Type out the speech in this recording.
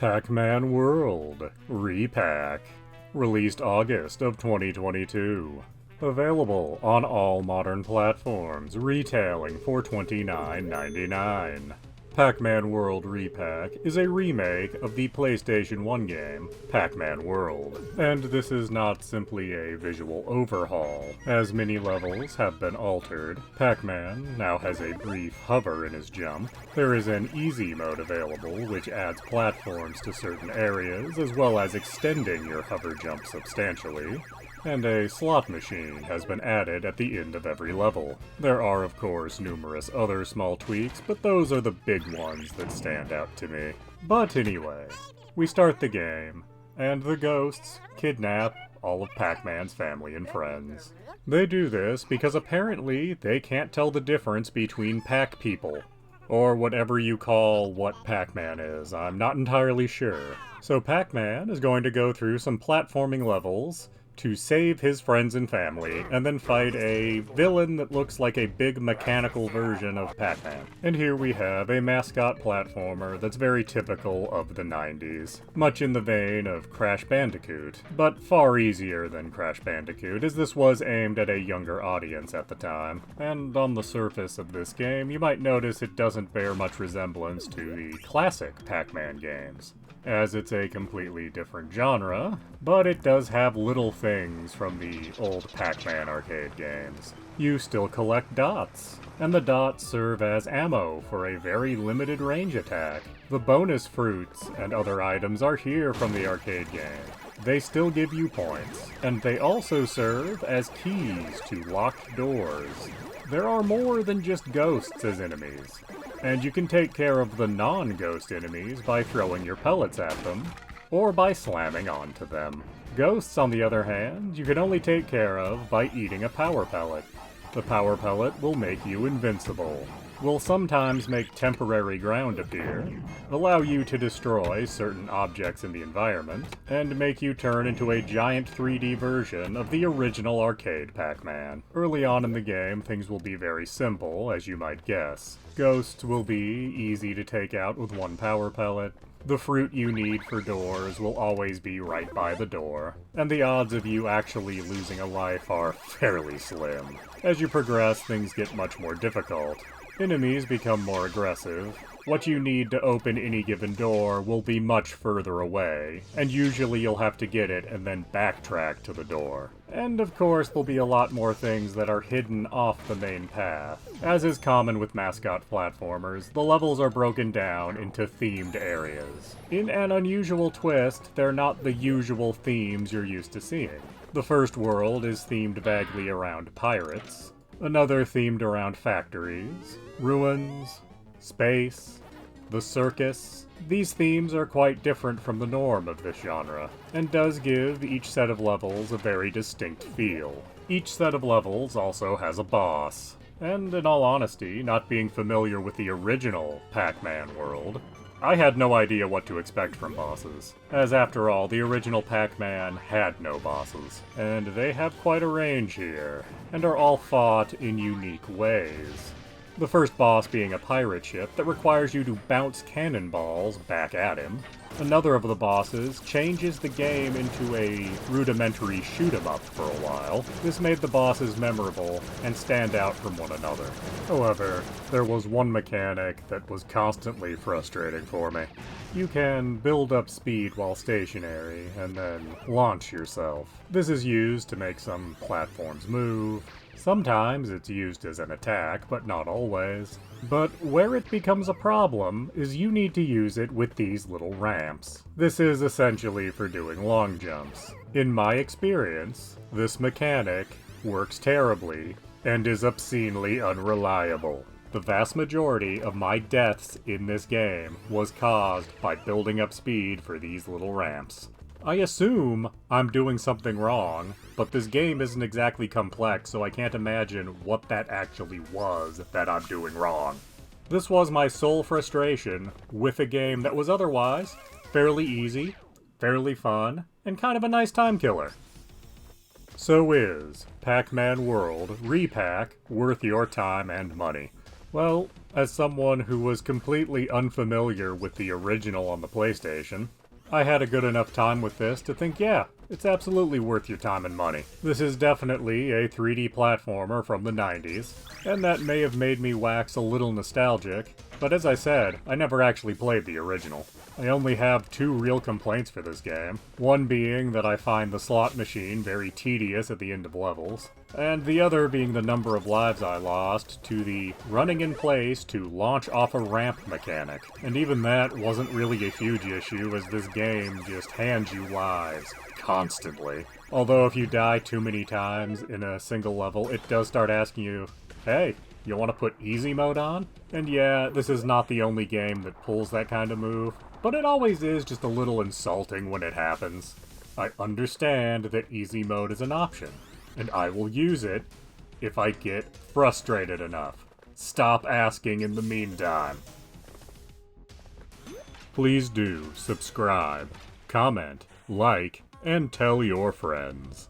Pac Man World Repack, released August of 2022. Available on all modern platforms, retailing for $29.99. Pac Man World Repack is a remake of the PlayStation 1 game, Pac Man World, and this is not simply a visual overhaul, as many levels have been altered. Pac-Man now has a brief hover in his jump. There is an easy mode available, which adds platforms to certain areas, as well as extending your hover jump substantially. And a slot machine has been added at the end of every level. There are, of course, numerous other small tweaks, but those are the big ones that stand out to me. But anyway, we start the game, and the ghosts kidnap all of Pac-Man's family and friends. They do this because apparently they can't tell the difference between Pac people, or whatever you call what Pac-Man is. I'm not entirely sure. So Pac-Man is going to go through some platforming levels to save his friends and family, and then fight a villain that looks like a big mechanical version of Pac-Man. And here we have a mascot platformer that's very typical of the 90s, much in the vein of Crash Bandicoot, but far easier than Crash Bandicoot, as this was aimed at a younger audience at the time. And on the surface of this game, you might notice it doesn't bear much resemblance to the classic Pac-Man games, as it's a completely different genre, but it does have little things from the old Pac-Man arcade games. You still collect dots, and the dots serve as ammo for a very limited range attack. The bonus fruits and other items are here from the arcade game. They still give you points, and they also serve as keys to locked doors. There are more than just ghosts as enemies, and you can take care of the non-ghost enemies by throwing your pellets at them, or by slamming onto them. Ghosts, on the other hand, you can only take care of by eating a power pellet. The power pellet will make you invincible, will sometimes make temporary ground appear, allow you to destroy certain objects in the environment, and make you turn into a giant 3D version of the original arcade Pac-Man. Early on in the game, things will be very simple, as you might guess. Ghosts will be easy to take out with one power pellet. The fruit you need for doors will always be right by the door, and the odds of you actually losing a life are fairly slim. As you progress, things get much more difficult. Enemies become more aggressive. What you need to open any given door will be much further away, and usually you'll have to get it and then backtrack to the door. And of course, there'll be a lot more things that are hidden off the main path. As is common with mascot platformers, the levels are broken down into themed areas. In an unusual twist, they're not the usual themes you're used to seeing. The first world is themed vaguely around pirates, another themed around factories, ruins, space, the circus. These themes are quite different from the norm of this genre, and does give each set of levels a very distinct feel. Each set of levels also has a boss, and in all honesty, not being familiar with the original Pac-Man world, I had no idea what to expect from bosses, as after all, the original Pac-Man had no bosses, and they have quite a range here, and are all fought in unique ways. The first boss being a pirate ship that requires you to bounce cannonballs back at him. Another of the bosses changes the game into a rudimentary shoot-'em-up for a while. This made the bosses memorable and stand out from one another. However, there was one mechanic that was constantly frustrating for me. You can build up speed while stationary, and then launch yourself. This is used to make some platforms move. Sometimes it's used as an attack, but not always. But where it becomes a problem is you need to use it with these little ramps. This is essentially for doing long jumps. In my experience, this mechanic works terribly and is obscenely unreliable. The vast majority of my deaths in this game was caused by building up speed for these little ramps. I assume I'm doing something wrong, but this game isn't exactly complex, so I can't imagine what that actually was that I'm doing wrong. This was my sole frustration with a game that was otherwise fairly easy, fairly fun, and kind of a nice time killer. So is Pac Man World Repack worth your time and money? Well, as someone who was completely unfamiliar with the original on the PlayStation, I had a good enough time with this to think, yeah, it's absolutely worth your time and money. This is definitely a 3D platformer from the 90s, and that may have made me wax a little nostalgic, but as I said, I never actually played the original. I only have two real complaints for this game, one being that I find the slot machine very tedious at the end of levels, and the other being the number of lives I lost to the running in place to launch off a ramp mechanic. And even that wasn't really a huge issue, as this game just hands you lives constantly. Although if you die too many times in a single level, it does start asking you, hey, you want to put easy mode on? And yeah, this is not the only game that pulls that kind of move, but it always is just a little insulting when it happens. I understand that easy mode is an option, and I will use it if I get frustrated enough. Stop asking in the meantime. Please do subscribe, comment, like, and tell your friends.